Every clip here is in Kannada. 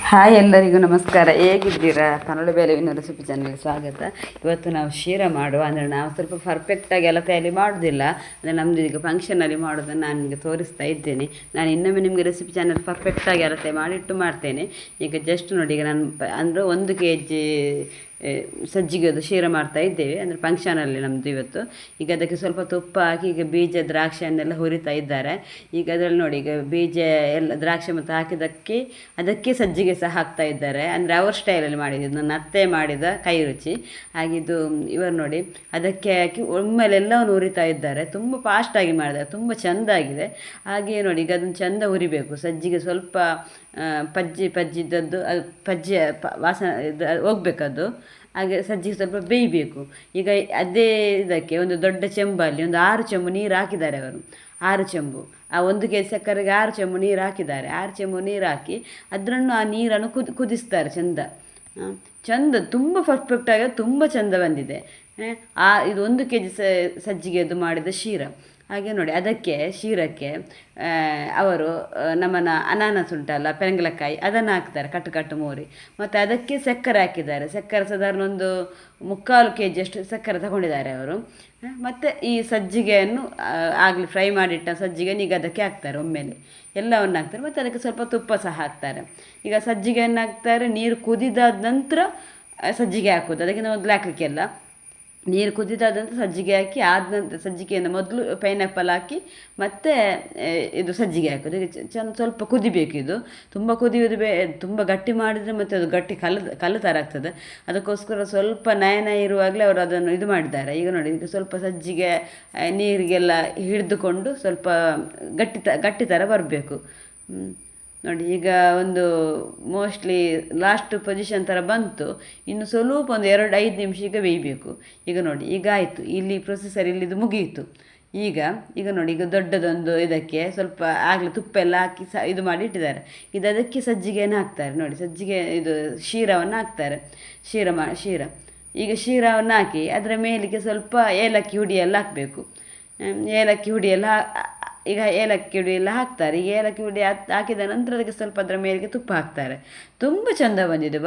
ಹಾಯ್, ಎಲ್ಲರಿಗೂ ನಮಸ್ಕಾರ. ಹೇಗಿದ್ದೀರಾ? ಕನ್ನಡ ಬೇಲವಿನ ರೆಸಿಪಿ ಚಾನಲ್ಗೆ ಸ್ವಾಗತ. ಇವತ್ತು ನಾವು ಶೀರಾ ಮಾಡುವ, ಅಂದರೆ ನಾವು ಸ್ವಲ್ಪ ಪರ್ಫೆಕ್ಟಾಗಿ ಎಲ್ಲ ತಯಾರಿ ಮಾಡೋದಿಲ್ಲ. ಅಂದರೆ ನಮ್ಮದು ಈಗ ಫಂಕ್ಷನಲ್ಲಿ ಮಾಡೋದನ್ನು ನಾನು ನಿಮಗೆ ತೋರಿಸ್ತಾ ಇದ್ದೇನೆ. ನಾನು ಇನ್ನೊಮ್ಮೆ ನಿಮಗೆ ರೆಸಿಪಿ ಚಾನಲ್ ಪರ್ಫೆಕ್ಟಾಗಿ ಎಲ್ಲ ತಯಾರಿ ಮಾಡಿಟ್ಟು ಮಾಡ್ತೇನೆ. ಈಗ ಜಸ್ಟ್ ನೋಡಿ, ಈಗ ನಾನು ಅಂದರೆ 1 kg ಸಜ್ಜಿಗೆದು ಶೀರಾ ಮಾಡ್ತಾ ಇದ್ದೇವೆ. ಅಂದರೆ ಫಂಕ್ಷನಲ್ಲಿ ನಮ್ಮದು ಇವತ್ತು. ಈಗ ಅದಕ್ಕೆ ಸ್ವಲ್ಪ ತುಪ್ಪ ಹಾಕಿ ಈಗ ಬೀಜ ದ್ರಾಕ್ಷಿಯನ್ನೆಲ್ಲ ಹುರಿತಾ ಇದ್ದಾರೆ. ಈಗ ಅದರಲ್ಲಿ ನೋಡಿ, ಈಗ ಬೀಜ ಎಲ್ಲ ದ್ರಾಕ್ಷಿ ಮತ್ತು ಹಾಕಿದ್ದಕ್ಕೆ ಅದಕ್ಕೆ ಸಜ್ಜಿಗೆ ಸಹ ಹಾಕ್ತಾ ಇದ್ದಾರೆ. ಅಂದರೆ ಅವ್ರ ಸ್ಟೈಲಲ್ಲಿ ಮಾಡಿದ್ದು, ನನ್ನ ಅತ್ತೆ ಮಾಡಿದ ಕೈ ರುಚಿ ಆಗಿದ್ದು. ಇವರು ನೋಡಿ ಅದಕ್ಕೆ ಹಾಕಿ ಒಮ್ಮೆಲೆಲ್ಲವನ್ನು ಹುರಿತಾ ಇದ್ದಾರೆ. ತುಂಬ ಫಾಸ್ಟಾಗಿ ಮಾಡಿದ್ದಾರೆ, ತುಂಬ ಚೆಂದಾಗಿದೆ. ಹಾಗೆಯೇ ನೋಡಿ, ಈಗ ಅದನ್ನು ಚೆಂದ ಹುರಿಬೇಕು. ಸಜ್ಜಿಗೆ ಸ್ವಲ್ಪ ಪಜ್ಜಿದ್ದದ್ದು ಅದು ವಾಸನೆ ಹೋಗ್ಬೇಕದು. ಹಾಗೆ ಸಜ್ಜಿಗೆ ಸ್ವಲ್ಪ ಬೇಯಬೇಕು. ಈಗ ಅದೇ ಇದಕ್ಕೆ ಒಂದು ದೊಡ್ಡ ಚೆಂಬಲ್ಲಿ ಒಂದು 6 ಚೆಂಬು ನೀರು ಹಾಕಿದ್ದಾರೆ ಅವರು. 6 ಚೆಂಬು, ಆ 1 kg ಸಕ್ಕರೆಗೆ 6 ಚೆಂಬು ನೀರು ಹಾಕಿದ್ದಾರೆ. 6 ಚೆಂಬು ನೀರು ಹಾಕಿ ಅದನ್ನು ಆ ನೀರನ್ನು ಕುದಿಸ್ತಾರೆ ಚೆಂದ ತುಂಬ ಪರ್ಫೆಕ್ಟಾಗಿ ತುಂಬ ಚೆಂದ ಬಂದಿದೆ. ಇದು 1 kg ಸಜ್ಜಿಗೆದು ಮಾಡಿದ ಶೀರಾ. ಹಾಗೆ ನೋಡಿ, ಅದಕ್ಕೆ ಶೀರಕ್ಕೆ ಅವರು ನಮ್ಮನ್ನು ಅನಾನಸ್ ಉಂಟಲ್ಲ, ಪೆರಂಗಲಕಾಯಿ, ಅದನ್ನು ಹಾಕ್ತಾರೆ ಕಟ್ಟು ಮೋರಿ. ಮತ್ತು ಅದಕ್ಕೆ ಸಕ್ಕರೆ ಹಾಕಿದ್ದಾರೆ. ಸಕ್ಕರೆ ಸಾಧಾರಣ ಒಂದು 3/4 kg ಅಷ್ಟು ಸಕ್ಕರೆ ತಗೊಂಡಿದ್ದಾರೆ ಅವರು. ಮತ್ತು ಈ ಸಜ್ಜಿಗೆಯನ್ನು ಆಗಲಿ ಫ್ರೈ ಮಾಡಿಟ್ಟ ಸಜ್ಜಿಗೆಯನ್ನು ಈಗ ಅದಕ್ಕೆ ಹಾಕ್ತಾರೆ. ಒಮ್ಮೆಲೆ ಎಲ್ಲವನ್ನು ಹಾಕ್ತಾರೆ. ಮತ್ತು ಅದಕ್ಕೆ ಸ್ವಲ್ಪ ತುಪ್ಪ ಸಹ ಹಾಕ್ತಾರೆ. ಈಗ ಸಜ್ಜಿಗೆಯನ್ನು ಹಾಕ್ತಾರೆ. ನೀರು ಕುದಿದಾದ ನಂತರ ಸಜ್ಜಿಗೆ ಹಾಕೋದು, ಅದಕ್ಕಿಂತ ಮೊದಲು ಹಾಕಲಿಕ್ಕೆಲ್ಲ. ನೀರು ಕುದಿದಾದಂತ ಸಜ್ಜಿಗೆ ಹಾಕಿ, ಆದ ನಂತರ ಸಜ್ಜಿಗೆಯನ್ನು ಮೊದಲು ಪೈನಾಪಲ್ ಹಾಕಿ ಮತ್ತು ಇದು ಸಜ್ಜಿಗೆ ಹಾಕೋದು. ಈಗ ಸ್ವಲ್ಪ ಕುದಿಬೇಕು. ಇದು ತುಂಬ ಕುದಿಯೋದು ತುಂಬ ಗಟ್ಟಿ ಮಾಡಿದರೆ ಮತ್ತು ಅದು ಗಟ್ಟಿ ಕಲ್ಲು ಥರ ಆಗ್ತದೆ. ಅದಕ್ಕೋಸ್ಕರ ಸ್ವಲ್ಪ ನಯ ಇರುವಾಗಲೇ ಅವರು ಅದನ್ನು ಇದು ಮಾಡಿದ್ದಾರೆ. ಈಗ ನೋಡಿ, ಈಗ ಸ್ವಲ್ಪ ಸಜ್ಜಿಗೆ ನೀರಿಗೆಲ್ಲ ಹಿಡಿದುಕೊಂಡು ಸ್ವಲ್ಪ ಗಟ್ಟಿ ಥರ ಬರಬೇಕು. ನೋಡಿ, ಈಗ ಒಂದು ಮೋಸ್ಟ್ಲಿ ಲಾಸ್ಟ್ ಪೊಸಿಷನ್ ಥರ ಬಂತು. ಇನ್ನು ಸ್ವಲ್ಪ ಒಂದು 2-5 ನಿಮಿಷ ಈಗ ಬೇಯಬೇಕು. ಈಗ ನೋಡಿ, ಈಗ ಆಯಿತು. ಇಲ್ಲಿ ಪ್ರೊಸೆಸರ್ ಇಲ್ಲಿದು ಮುಗಿಯಿತು. ಈಗ ನೋಡಿ, ಈಗ ದೊಡ್ಡದೊಂದು ಇದಕ್ಕೆ ಸ್ವಲ್ಪ ಆಗಲಿ ತುಪ್ಪ ಎಲ್ಲ ಹಾಕಿ ಇದು ಮಾಡಿ ಇಟ್ಟಿದ್ದಾರೆ. ಅದಕ್ಕೆ ಸಜ್ಜಿಗೆಯನ್ನು ಹಾಕ್ತಾರೆ. ನೋಡಿ, ಸಜ್ಜಿಗೆ ಇದು ಶೀರವನ್ನು ಹಾಕ್ತಾರೆ. ಶೀರ ಈಗ ಶೀರವನ್ನು ಹಾಕಿ ಅದರ ಮೇಲಿಗೆ ಸ್ವಲ್ಪ ಏಲಕ್ಕಿ ಹುಡಿ ಎಲ್ಲ ಹಾಕಬೇಕು. ಏಲಕ್ಕಿ ಹುಡಿ ಎಲ್ಲ ಹಾಕ್ತಾರೆ. ಈಗ ಏಲಕ್ಕಿ ಹುಡಿ ಹಾಕಿದ ನಂತರ ಅದಕ್ಕೆ ಸ್ವಲ್ಪ ಅದರ ಮೇಲಿಗೆ ತುಪ್ಪ ಹಾಕ್ತಾರೆ. ತುಂಬ ಚೆಂದ ಬಂದಿದೆ,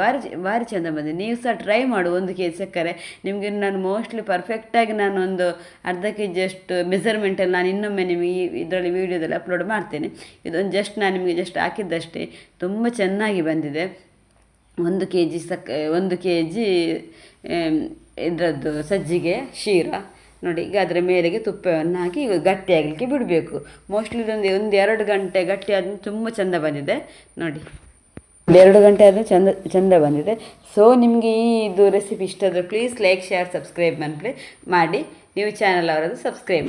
ಭಾರಿ ಚೆಂದ ಬಂದಿದೆ. ನೀವು ಸಹ ಟ್ರೈ ಮಾಡು. 1 kg ಸಕ್ಕರೆ ನಿಮಗೆ ನಾನು ಮೋಸ್ಟ್ಲಿ ಪರ್ಫೆಕ್ಟಾಗಿ ನಾನು ಒಂದು ಅರ್ಧ kg ಅಷ್ಟು ಮೆಸರ್ಮೆಂಟಲ್ಲಿ ನಾನು ಇನ್ನೊಮ್ಮೆ ನಿಮಗೆ ಇದರಲ್ಲಿ ವೀಡಿಯೋದಲ್ಲಿ ಅಪ್ಲೋಡ್ ಮಾಡ್ತೇನೆ. ಇದೊಂದು ಜಸ್ಟ್ ನಾನು ನಿಮಗೆ ಜಸ್ಟ್ ಹಾಕಿದ್ದಷ್ಟೇ. ತುಂಬ ಚೆನ್ನಾಗಿ ಬಂದಿದೆ. 1 kg ಇದರದ್ದು ಸಜ್ಜಿಗೆ ಶೀರಾ. ನೋಡಿ, ಈಗ ಅದರ ಮೇಲೆಗೆ ತುಪ್ಪವನ್ನು ಹಾಕಿ ಗಟ್ಟಿ ಆಗಲಿಕ್ಕೆ ಬಿಡಬೇಕು. ಮೋಸ್ಟ್ಲಿ ಇದೊಂದು 1-2 ಗಂಟೆ ಗಟ್ಟಿ ಆದ್ಮೇಲೆ ತುಂಬ ಚೆಂದ ಬಂದಿದೆ. ನೋಡಿ, 2 ಗಂಟೆ ಆದ್ಮೇಲೆ ಚೆಂದ ಬಂದಿದೆ. ಸೊ ನಿಮಗೆ ಇದು ರೆಸಿಪಿ ಇಷ್ಟ ಆದರೆ ಪ್ಲೀಸ್ ಲೈಕ್, ಶೇರ್, ಸಬ್ಸ್ಕ್ರೈಬ್ ಮಾಡಿ. ನೀವು ಚಾನಲ್ ಅವರದ್ದು ಸಬ್ಸ್ಕ್ರೈಬ್